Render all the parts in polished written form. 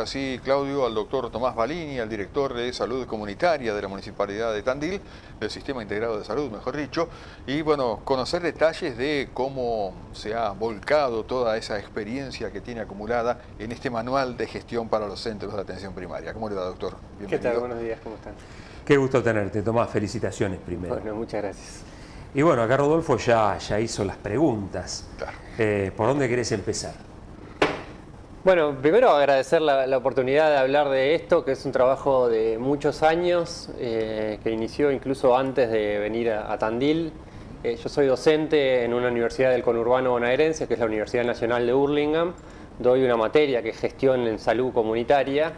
así, Claudio, al doctor Tomás Balini, al director de Salud Comunitaria de la Municipalidad de Tandil, del Sistema Integrado de Salud, mejor dicho, y bueno, conocer detalles de cómo se ha volcado toda esa experiencia que tiene acumulada en este manual de gestión para los centros de atención primaria. ¿Cómo le va, doctor? Bienvenido. ¿Qué tal? Buenos días, ¿cómo están? Qué gusto tenerte, Tomás. Felicitaciones primero. Bueno, muchas gracias. Y bueno, acá Rodolfo ya hizo las preguntas. Claro. ¿Por dónde querés empezar? Bueno, primero agradecer la oportunidad de hablar de esto, que es un trabajo de muchos años, que inició incluso antes de venir a Tandil. Yo soy docente en una universidad del conurbano bonaerense, que es la Universidad Nacional de Hurlingham. Doy una materia que es gestión en salud comunitaria,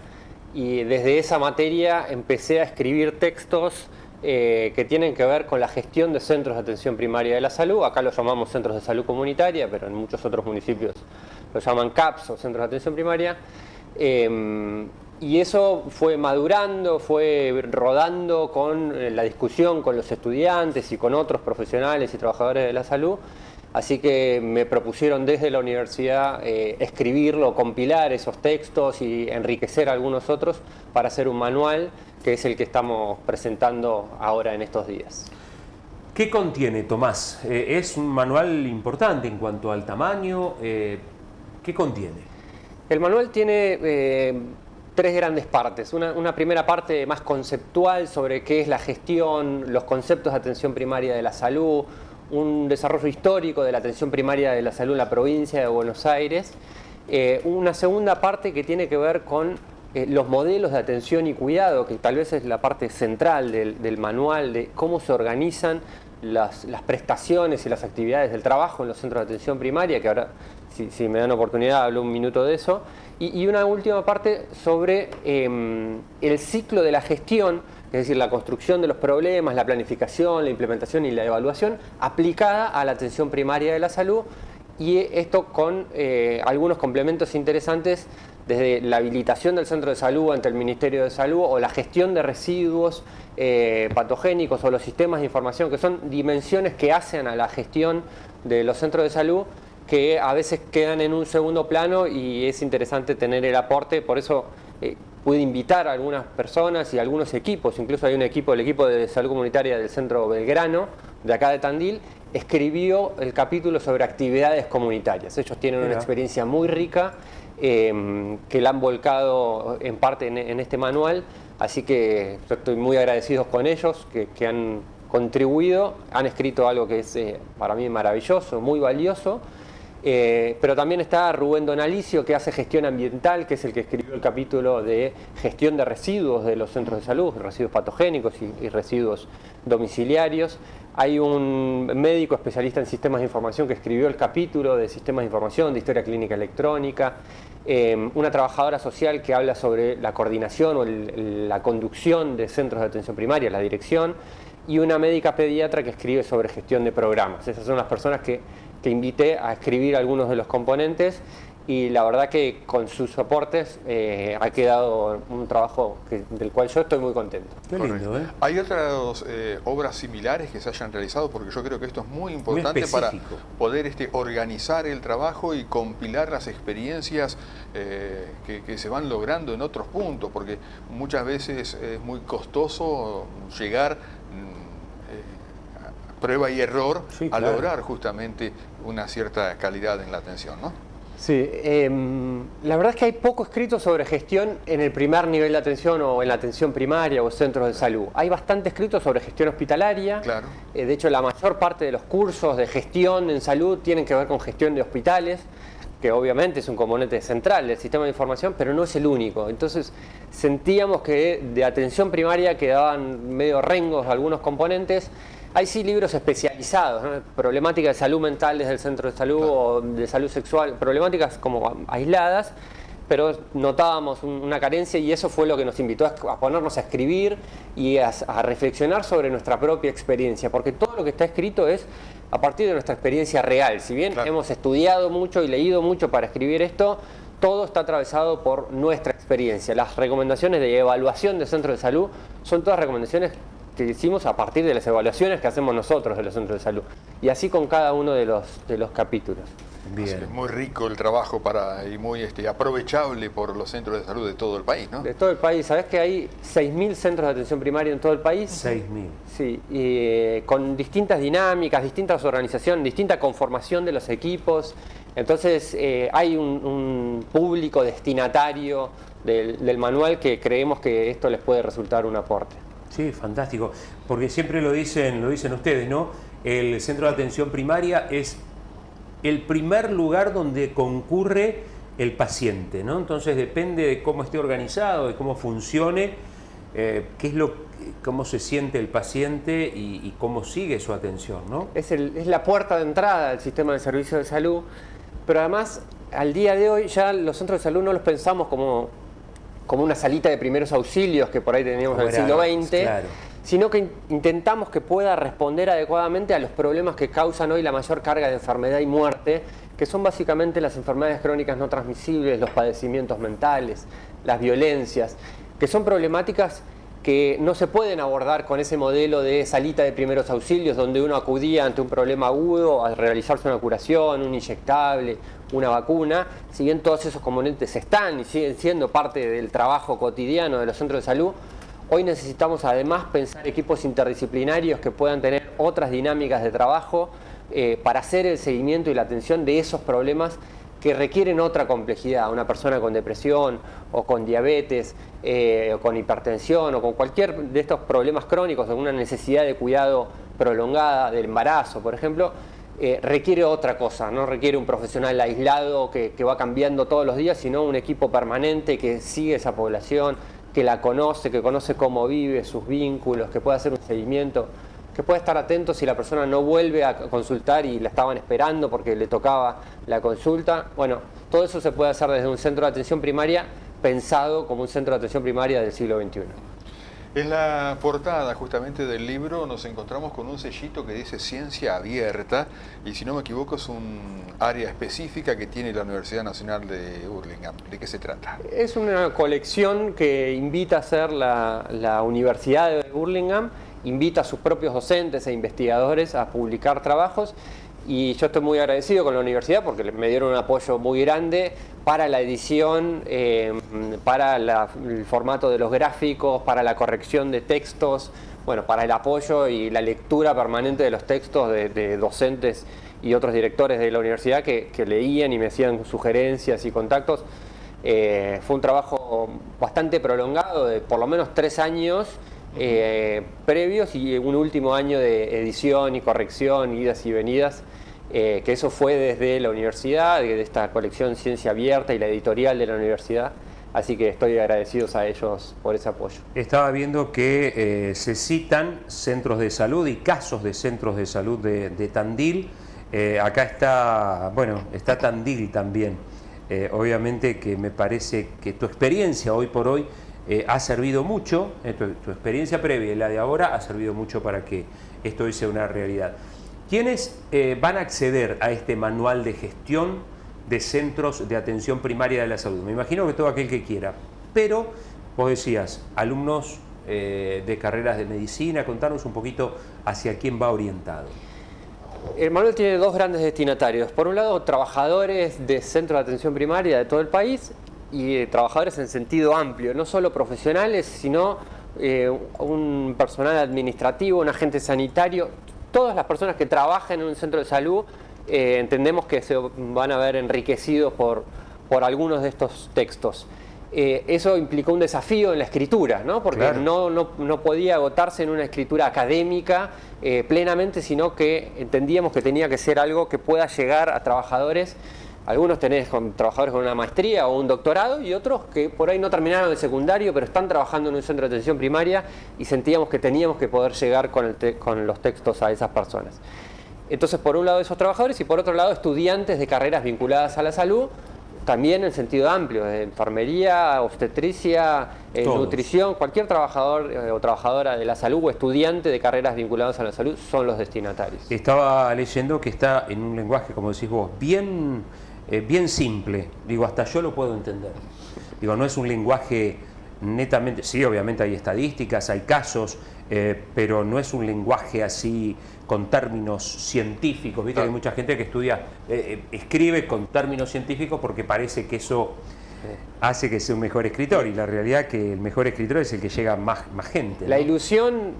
y desde esa materia empecé a escribir textos que tienen que ver con la gestión de centros de atención primaria de la salud. Acá lo llamamos centros de salud comunitaria, pero en muchos otros municipios lo llaman CAPS o centros de atención primaria. Y eso fue madurando, fue rodando con la discusión con los estudiantes y con otros profesionales y trabajadores de la salud. Así que me propusieron desde la universidad escribirlo, compilar esos textos y enriquecer algunos otros para hacer un manual, que es el que estamos presentando ahora en estos días. ¿Qué contiene, Tomás? ¿Es un manual importante en cuanto al tamaño? ¿Qué contiene? El manual tiene tres grandes partes. Una primera parte más conceptual sobre qué es la gestión, los conceptos de atención primaria de la salud, un desarrollo histórico de la atención primaria de la salud en la provincia de Buenos Aires. Una segunda parte que tiene que ver con los modelos de atención y cuidado, que tal vez es la parte central del manual, de cómo se organizan las prestaciones y las actividades del trabajo en los centros de atención primaria, que ahora, si me dan oportunidad, hablo un minuto de eso. Y una última parte sobre el ciclo de la gestión, es decir, la construcción de los problemas, la planificación, la implementación y la evaluación aplicada a la atención primaria de la salud, y esto con algunos complementos interesantes, desde la habilitación del centro de salud ante el Ministerio de Salud, o la gestión de residuos patogénicos, o los sistemas de información, que son dimensiones que hacen a la gestión de los centros de salud, que a veces quedan en un segundo plano, y es interesante tener el aporte. Por eso pude invitar a algunas personas y a algunos equipos, incluso hay un equipo, el equipo de salud comunitaria del Centro Belgrano, de acá de Tandil, escribió el capítulo sobre actividades comunitarias. Ellos tienen una experiencia muy rica, que la han volcado en parte en este manual, así que yo estoy muy agradecido con ellos, que han contribuido, han escrito algo que es para mí maravilloso, muy valioso. Pero también está Rubén Donalicio, que hace gestión ambiental, que es el que escribió el capítulo de gestión de residuos de los centros de salud, residuos patogénicos y residuos domiciliarios. Hay un médico especialista en sistemas de información que escribió el capítulo de sistemas de información, de historia clínica electrónica. Una trabajadora social que habla sobre la coordinación o la conducción de centros de atención primaria, la dirección. Y una médica pediatra que escribe sobre gestión de programas. Esas son las personas que invité a escribir algunos de los componentes, y la verdad que con sus soportes ha quedado un trabajo del cual yo estoy muy contento. Qué lindo, ¿eh? ¿Hay otras obras similares que se hayan realizado? Porque yo creo que esto es muy importante para poder organizar el trabajo y compilar las experiencias que se van logrando en otros puntos, porque muchas veces es muy costoso llegar prueba y error, sí, claro, a lograr justamente una cierta calidad en la atención, ¿no? Sí, la verdad es que hay poco escrito sobre gestión en el primer nivel de atención, o en la atención primaria o centros de salud. Hay bastante escrito sobre gestión hospitalaria. Claro. De hecho, la mayor parte de los cursos de gestión en salud tienen que ver con gestión de hospitales, que obviamente es un componente central del sistema de información, pero no es el único. Entonces sentíamos que de atención primaria quedaban medio rengos algunos componentes. Hay sí libros especializados, ¿no? Problemáticas de salud mental desde el centro de salud, claro, o de salud sexual, problemáticas como aisladas, pero notábamos una carencia, y eso fue lo que nos invitó a ponernos a escribir y a reflexionar sobre nuestra propia experiencia, porque todo lo que está escrito es a partir de nuestra experiencia real. Si bien, claro, hemos estudiado mucho y leído mucho para escribir esto, todo está atravesado por nuestra experiencia. Las recomendaciones de evaluación de centros de salud son todas recomendaciones que hicimos a partir de las evaluaciones que hacemos nosotros de los centros de salud, y así con cada uno de los capítulos. Bien. Así que es muy rico el trabajo y muy aprovechable por los centros de salud de todo el país, ¿no? De todo el país. ¿Sabés que hay 6.000 centros de atención primaria en todo el país? 6.000. Sí, y con distintas dinámicas, distintas organizaciones, distinta conformación de los equipos. Entonces hay un público destinatario del manual que creemos que esto les puede resultar un aporte. Sí, fantástico. Porque siempre lo dicen ustedes, ¿no? El centro de atención primaria es el primer lugar donde concurre el paciente, ¿no? Entonces depende de cómo esté organizado, de cómo funcione, cómo se siente el paciente y cómo sigue su atención, ¿no? Es la puerta de entrada al sistema de servicios de salud, pero además al día de hoy ya los centros de salud no los pensamos como una salita de primeros auxilios que por ahí teníamos en el siglo XX, claro, sino que intentamos que pueda responder adecuadamente a los problemas que causan hoy la mayor carga de enfermedad y muerte, que son básicamente las enfermedades crónicas no transmisibles, los padecimientos mentales, las violencias, que son problemáticas que no se pueden abordar con ese modelo de salita de primeros auxilios, donde uno acudía ante un problema agudo a realizarse una curación, un inyectable, una vacuna. Si bien todos esos componentes están y siguen siendo parte del trabajo cotidiano de los centros de salud, hoy necesitamos además pensar equipos interdisciplinarios que puedan tener otras dinámicas de trabajo para hacer el seguimiento y la atención de esos problemas que requieren otra complejidad. Una persona con depresión o con diabetes o con hipertensión o con cualquier de estos problemas crónicos, alguna necesidad de cuidado prolongada del embarazo, por ejemplo, requiere otra cosa, no requiere un profesional aislado que va cambiando todos los días, sino un equipo permanente que sigue esa población, que la conoce, que conoce cómo vive, sus vínculos, que puede hacer un seguimiento, que puede estar atento si la persona no vuelve a consultar y la estaban esperando porque le tocaba la consulta. Bueno, todo eso se puede hacer desde un centro de atención primaria pensado como un centro de atención primaria del siglo XXI. En la portada justamente del libro nos encontramos con un sellito que dice Ciencia Abierta y si no me equivoco es un área específica que tiene la Universidad Nacional de Hurlingham. ¿De qué se trata? Es una colección que invita a hacer la Universidad de Hurlingham, invita a sus propios docentes e investigadores a publicar trabajos y yo estoy muy agradecido con la universidad porque me dieron un apoyo muy grande para la edición, para el formato de los gráficos, para la corrección de textos, bueno, para el apoyo y la lectura permanente de los textos de docentes y otros directores de la universidad que leían y me hacían sugerencias y contactos. Fue un trabajo bastante prolongado de por lo menos 3 años previos y un último año de edición y corrección, idas y venidas, que eso fue desde la universidad, de esta colección Ciencia Abierta y la editorial de la universidad, así que estoy agradecido a ellos por ese apoyo. Estaba viendo que se citan centros de salud y casos de centros de salud de Tandil. Acá está, bueno, está Tandil también. Obviamente que me parece que tu experiencia hoy por hoy ha servido mucho, tu experiencia previa y la de ahora ha servido mucho para que esto hoy sea una realidad. ¿Quiénes van a acceder a este manual de gestión de centros de atención primaria de la salud? Me imagino que todo aquel que quiera, pero vos decías, alumnos de carreras de medicina, contanos un poquito hacia quién va orientado. El manual tiene 2 grandes destinatarios. Por un lado, trabajadores de centros de atención primaria de todo el país y trabajadores en sentido amplio, no solo profesionales, sino un personal administrativo, un agente sanitario. Todas las personas que trabajan en un centro de salud entendemos que se van a ver enriquecidos por algunos de estos textos. Eso implicó un desafío en la escritura, ¿no? Porque claro, no podía agotarse en una escritura académica plenamente, sino que entendíamos que tenía que ser algo que pueda llegar a trabajadores. Algunos tenés trabajadores con una maestría o un doctorado y otros que por ahí no terminaron el secundario pero están trabajando en un centro de atención primaria y sentíamos que teníamos que poder llegar con los textos a esas personas. Entonces, por un lado esos trabajadores y por otro lado estudiantes de carreras vinculadas a la salud, también en sentido amplio, de enfermería, obstetricia, nutrición, cualquier trabajador o trabajadora de la salud o estudiante de carreras vinculadas a la salud son los destinatarios. Estaba leyendo que está en un lenguaje, como decís vos, bien simple. Digo, hasta yo lo puedo entender. Digo, no es un lenguaje netamente, sí, obviamente hay estadísticas, hay casos, pero no es un lenguaje así con términos científicos. Viste que hay mucha gente que estudia, escribe con términos científicos porque parece que eso hace que sea un mejor escritor, y la realidad es que el mejor escritor es el que llega a más gente, ¿no? La ilusión,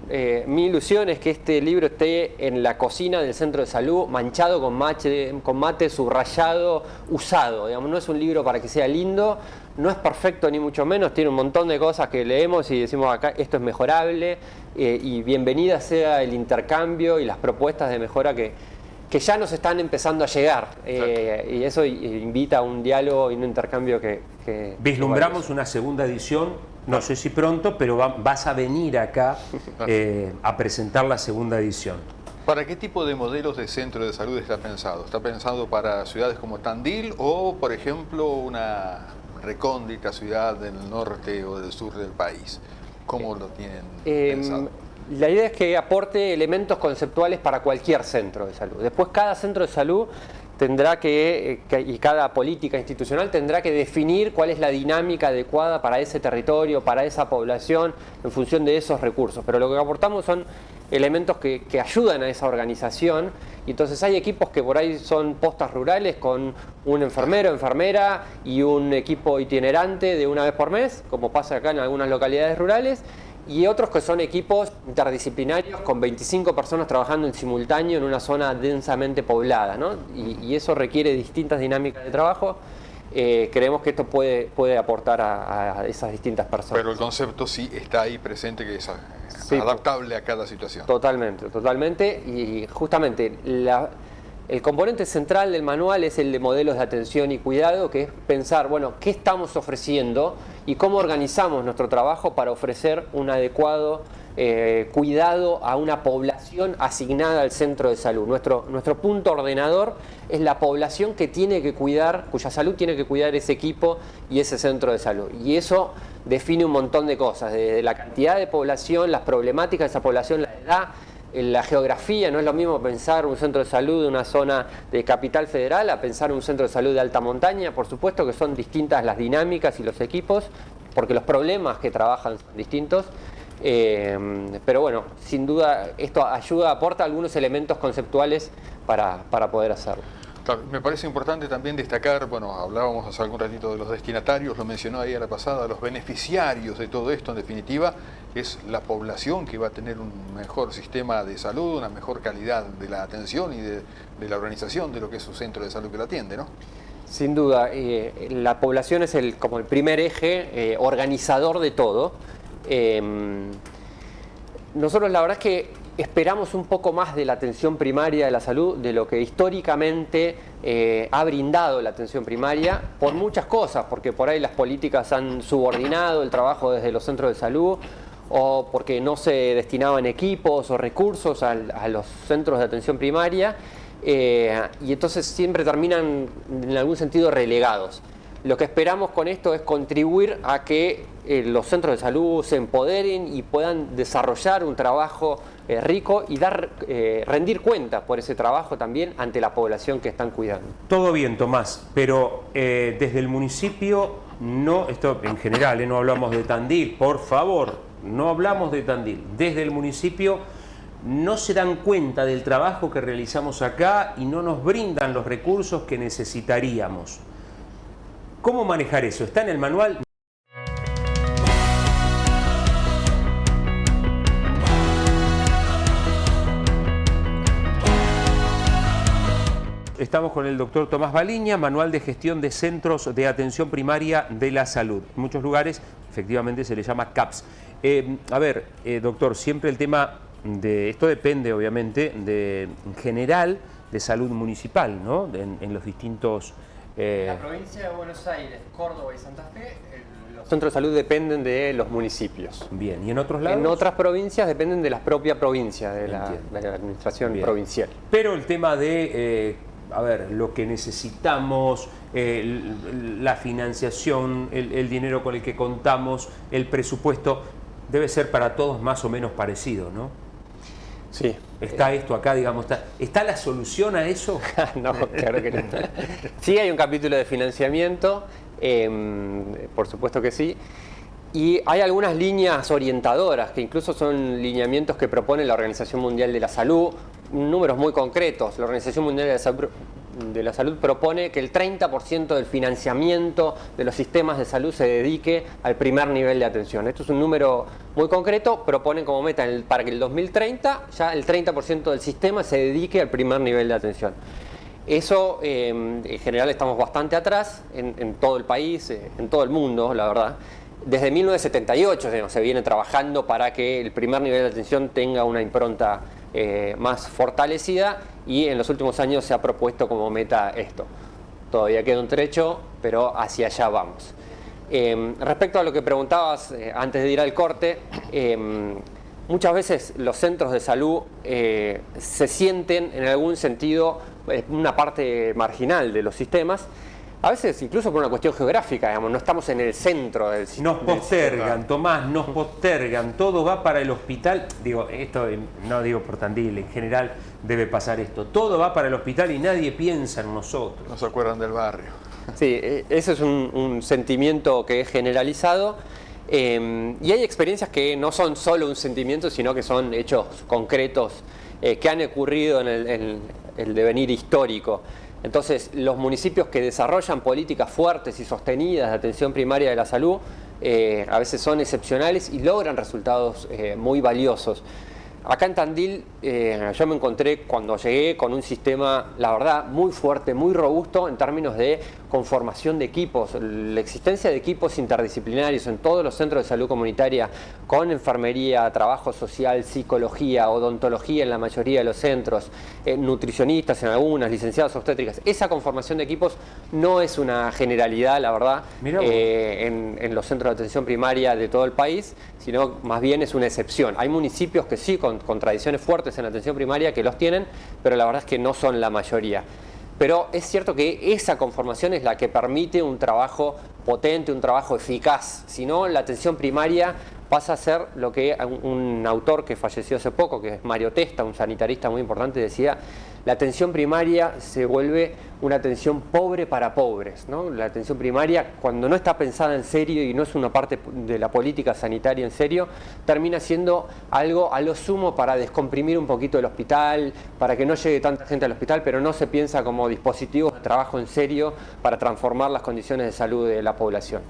mi ilusión es que este libro esté en la cocina del centro de salud, manchado con mate, subrayado, usado. Digamos, no es un libro para que sea lindo, no es perfecto ni mucho menos, tiene un montón de cosas que leemos y decimos acá esto es mejorable, y bienvenida sea el intercambio y las propuestas de mejora que ya nos están empezando a llegar, y eso invita a un diálogo y un intercambio que vislumbramos una segunda edición, no sé si pronto, pero vas a venir acá a presentar la segunda edición. ¿Para qué tipo de modelos de centro de salud está pensado? ¿Está pensado para ciudades como Tandil o, por ejemplo, una recóndita ciudad del norte o del sur del país? ¿Cómo lo tienen pensado? La idea es que aporte elementos conceptuales para cualquier centro de salud. Después cada centro de salud tendrá y cada política institucional tendrá que definir cuál es la dinámica adecuada para ese territorio, para esa población, en función de esos recursos. Pero lo que aportamos son elementos que ayudan a esa organización, y entonces hay equipos que por ahí son postas rurales con un enfermero, enfermera y un equipo itinerante de una vez por mes, como pasa acá en algunas localidades rurales, y otros que son equipos interdisciplinarios con 25 personas trabajando en simultáneo en una zona densamente poblada, ¿no? Y eso requiere distintas dinámicas de trabajo. Creemos que esto puede aportar a esas distintas personas. Pero el concepto sí está ahí presente, que es adaptable a cada situación. Totalmente, totalmente. Y justamente el componente central del manual es el de modelos de atención y cuidado, que es pensar, bueno, ¿qué estamos ofreciendo y cómo organizamos nuestro trabajo para ofrecer un adecuado cuidado a una población asignada al centro de salud? Nuestro punto ordenador es la población que tiene que cuidar, cuya salud tiene que cuidar ese equipo y ese centro de salud. Y eso define un montón de cosas, desde la cantidad de población, las problemáticas de esa población, la edad, la geografía. No es lo mismo pensar un centro de salud de una zona de Capital Federal a pensar un centro de salud de alta montaña. Por supuesto que son distintas las dinámicas y los equipos, porque los problemas que trabajan son distintos. Pero bueno, sin duda esto aporta algunos elementos conceptuales para poder hacerlo. Claro, me parece importante también destacar, bueno, hablábamos hace algún ratito de los destinatarios, lo mencionó ahí a la pasada, los beneficiarios de todo esto, en definitiva, es la población que va a tener un mejor sistema de salud, una mejor calidad de la atención y de la organización de lo que es su centro de salud que la atiende, ¿no? Sin duda, la población es como el primer eje organizador de todo. Nosotros la verdad es que esperamos un poco más de la atención primaria de la salud, de lo que históricamente ha brindado la atención primaria, por muchas cosas, porque por ahí las políticas han subordinado el trabajo desde los centros de salud, o porque no se destinaban equipos o recursos a los centros de atención primaria, y entonces siempre terminan en algún sentido relegados. Lo que esperamos con esto es contribuir a que los centros de salud se empoderen y puedan desarrollar un trabajo rico y rendir cuentas por ese trabajo también ante la población que están cuidando. Todo bien, Tomás, pero desde el municipio, no, esto en general, no hablamos de Tandil, por favor, no hablamos de Tandil. Desde el municipio no se dan cuenta del trabajo que realizamos acá y no nos brindan los recursos que necesitaríamos. ¿Cómo manejar eso? ¿Está en el manual? Estamos con el doctor Tomás Baliña, Manual de Gestión de Centros de Atención Primaria de la Salud. En muchos lugares, efectivamente, se le llama CAPS. Doctor, siempre el tema de esto depende, obviamente, en general, de salud municipal, ¿no? En los distintos... En la provincia de Buenos Aires, Córdoba y Santa Fe, los centros de salud dependen de los municipios. Bien, ¿y en otros lados? En otras provincias dependen de la propia provincia, de la administración provincial. Pero el tema de, lo que necesitamos, la financiación, el dinero con el que contamos, el presupuesto, debe ser para todos más o menos parecido, ¿no? Sí. ¿Está esto acá, digamos? ¿Está la solución a eso? No, claro que no. Sí hay un capítulo de financiamiento, por supuesto que sí. Y hay algunas líneas orientadoras, que incluso son lineamientos que propone la Organización Mundial de la Salud, números muy concretos. La Organización Mundial de la Salud propone que el 30% del financiamiento de los sistemas de salud se dedique al primer nivel de atención. Esto es un número muy concreto, proponen como meta para que el 2030 ya el 30% del sistema se dedique al primer nivel de atención. Eso, en general, estamos bastante atrás en todo el país, en todo el mundo, la verdad. Desde 1978 se viene trabajando para que el primer nivel de atención tenga una impronta más fortalecida, y en los últimos años se ha propuesto como meta esto. Todavía queda un trecho, pero hacia allá vamos. Respecto a lo que preguntabas antes de ir al corte, muchas veces los centros de salud se sienten en algún sentido una parte marginal de los sistemas. A veces incluso por una cuestión geográfica, digamos, no estamos en el centro del sistema. Nos postergan, Tomás, nos postergan, todo va para el hospital. Digo, esto no digo por Tandil, en general debe pasar esto. Todo va para el hospital y nadie piensa en nosotros. No se acuerdan del barrio. Sí, ese es un sentimiento que es generalizado. Y hay experiencias que no son solo un sentimiento, sino que son hechos concretos que han ocurrido en el devenir histórico. Entonces, los municipios que desarrollan políticas fuertes y sostenidas de atención primaria de la salud a veces son excepcionales y logran resultados muy valiosos. Acá en Tandil yo me encontré cuando llegué con un sistema, la verdad, muy fuerte, muy robusto en términos de conformación de equipos. La existencia de equipos interdisciplinarios en todos los centros de salud comunitaria, con enfermería, trabajo social, psicología, odontología en la mayoría de los centros, nutricionistas en algunas, licenciadas obstétricas. Esa conformación de equipos no es una generalidad, la verdad, en los centros de atención primaria de todo el país, sino más bien es una excepción. Hay municipios que sí, con tradiciones fuertes en atención primaria, que los tienen, pero la verdad es que no son la mayoría. Pero es cierto que esa conformación es la que permite un trabajo potente, un trabajo eficaz. Si no, la atención primaria pasa a ser lo que un autor que falleció hace poco, que es Mario Testa, un sanitarista muy importante, decía: la atención primaria se vuelve una atención pobre para pobres, ¿no? La atención primaria, cuando no está pensada en serio y no es una parte de la política sanitaria en serio, termina siendo algo a lo sumo para descomprimir un poquito el hospital, para que no llegue tanta gente al hospital, pero no se piensa como dispositivos de trabajo en serio para transformar las condiciones de salud de la población.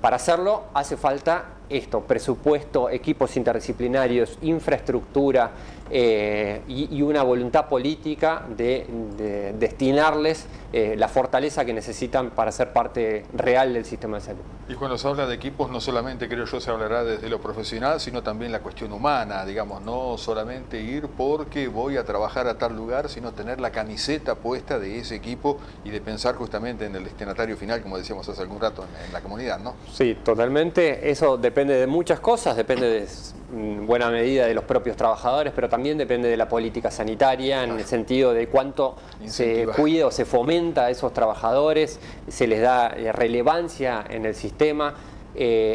Para hacerlo hace falta esto: presupuesto, equipos interdisciplinarios, infraestructura y una voluntad política de destinarles la fortaleza que necesitan para ser parte real del sistema de salud. Y cuando se habla de equipos, no solamente, creo yo, se hablará desde lo profesional, sino también la cuestión humana, digamos, no solamente ir porque voy a trabajar a tal lugar, sino tener la camiseta puesta de ese equipo y de pensar justamente en el destinatario final, como decíamos hace algún rato, en la comunidad, ¿no? Sí, totalmente. Eso depende de muchas cosas, depende de buena medida de los propios trabajadores, pero también depende de la política sanitaria, en el sentido de cuánto se cuida o se fomenta a esos trabajadores, se les da relevancia en el sistema.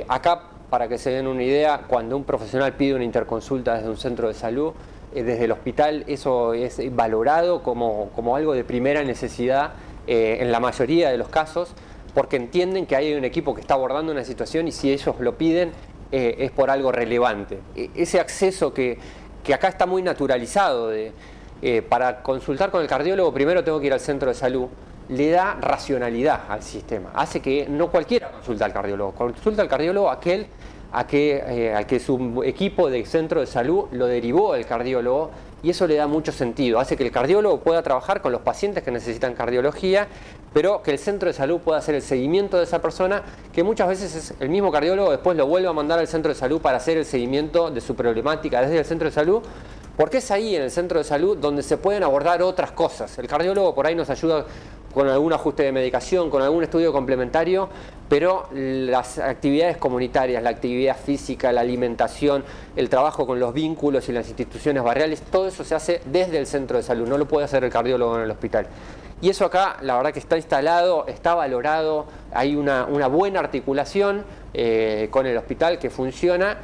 Acá, para que se den una idea, cuando un profesional pide una interconsulta desde un centro de salud, desde el hospital, eso es valorado como algo de primera necesidad en la mayoría de los casos, porque entienden que hay un equipo que está abordando una situación y si ellos lo piden es por algo relevante. Ese acceso que acá está muy naturalizado, para consultar con el cardiólogo primero tengo que ir al centro de salud, le da racionalidad al sistema, hace que no cualquiera consulta al cardiólogo, consulta al cardiólogo al que su equipo de centro de salud lo derivó al cardiólogo, y eso le da mucho sentido, hace que el cardiólogo pueda trabajar con los pacientes que necesitan cardiología, pero que el centro de salud pueda hacer el seguimiento de esa persona, que muchas veces es el mismo cardiólogo después lo vuelve a mandar al centro de salud para hacer el seguimiento de su problemática desde el centro de salud, porque es ahí en el centro de salud donde se pueden abordar otras cosas. El cardiólogo por ahí nos ayuda con algún ajuste de medicación, con algún estudio complementario, pero las actividades comunitarias, la actividad física, la alimentación, el trabajo con los vínculos y las instituciones barriales, todo eso se hace desde el centro de salud, no lo puede hacer el cardiólogo en el hospital. Y eso acá, la verdad que está instalado, está valorado, hay una buena articulación con el hospital que funciona,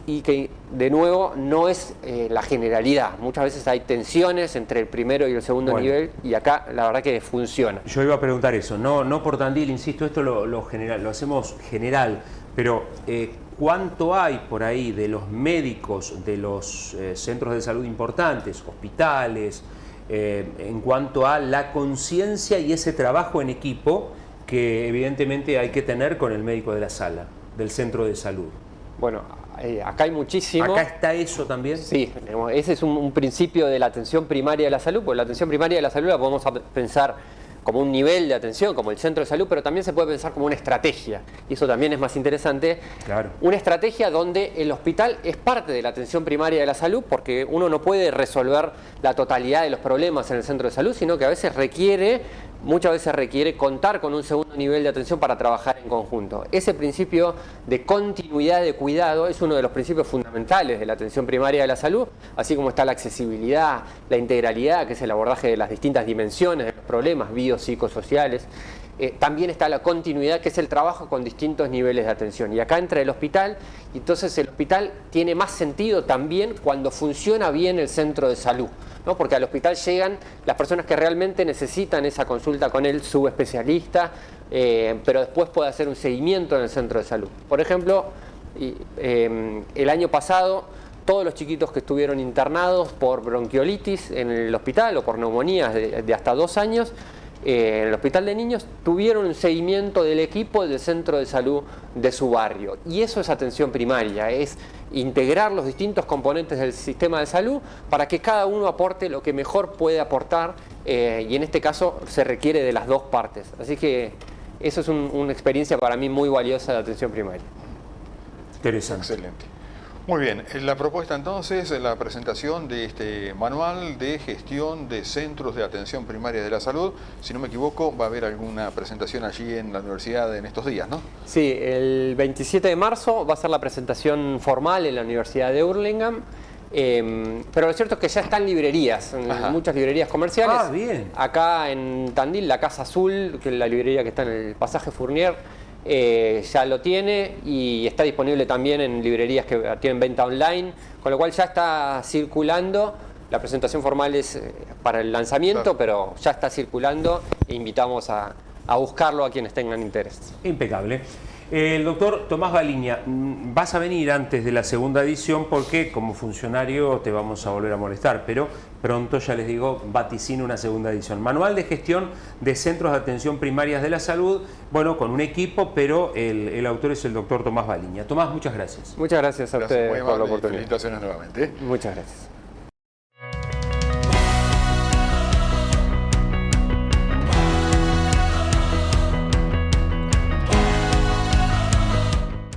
y que de nuevo no es la generalidad. Muchas veces hay tensiones entre el primero y el segundo nivel, y acá la verdad que funciona. Yo iba a preguntar eso, no por Tandil, insisto, esto lo hacemos general, pero ¿cuánto hay por ahí de los médicos de los centros de salud importantes, hospitales, en cuanto a la conciencia y ese trabajo en equipo que evidentemente hay que tener con el médico de la sala, del centro de salud? Bueno, acá hay muchísimo. ¿Acá está eso también? Sí, ese es un principio de la atención primaria de la salud, porque la atención primaria de la salud la podemos pensar como un nivel de atención, como el centro de salud, pero también se puede pensar como una estrategia, y eso también es más interesante. Claro. Una estrategia donde el hospital es parte de la atención primaria de la salud, porque uno no puede resolver la totalidad de los problemas en el centro de salud, sino que a veces muchas veces requiere contar con un segundo nivel de atención para trabajar en conjunto. Ese principio de continuidad de cuidado es uno de los principios fundamentales de la atención primaria de la salud, así como está la accesibilidad, la integralidad, que es el abordaje de las distintas dimensiones de los problemas biopsicosociales. También está la continuidad, que es el trabajo con distintos niveles de atención. Y acá entra el hospital, y entonces el hospital tiene más sentido también cuando funciona bien el centro de salud, ¿no? Porque al hospital llegan las personas que realmente necesitan esa consulta con el subespecialista, pero después puede hacer un seguimiento en el centro de salud. Por ejemplo, el año pasado, todos los chiquitos que estuvieron internados por bronquiolitis en el hospital o por neumonías de hasta 2 años, en el hospital de niños, tuvieron un seguimiento del equipo del centro de salud de su barrio. Y eso es atención primaria, es integrar los distintos componentes del sistema de salud para que cada uno aporte lo que mejor puede aportar, y en este caso se requiere de las dos partes. Así que eso es una experiencia para mí muy valiosa de atención primaria. Interesante. Excelente. Muy bien, la propuesta entonces, la presentación de este manual de gestión de centros de atención primaria de la salud. Si no me equivoco, va a haber alguna presentación allí en la universidad en estos días, ¿no? Sí, el 27 de marzo va a ser la presentación formal en la Universidad de Hurlingham. Pero lo cierto es que ya están librerías, en muchas librerías comerciales. Ah, bien. Acá en Tandil, la Casa Azul, que es la librería que está en el pasaje Fournier, ya lo tiene, y está disponible también en librerías que tienen venta online, con lo cual ya está circulando. La presentación formal es para el lanzamiento, claro, pero ya está circulando e invitamos a buscarlo a quienes tengan interés. Impecable. El doctor Tomás Baliña, vas a venir antes de la segunda edición porque como funcionario te vamos a volver a molestar, pero pronto, ya les digo, vaticino una segunda edición. Manual de gestión de centros de atención primarias de la salud, bueno, con un equipo, pero el autor es el doctor Tomás Baliña. Tomás, muchas gracias. Muchas gracias a ustedes por la oportunidad. Felicitaciones nuevamente. Muchas gracias.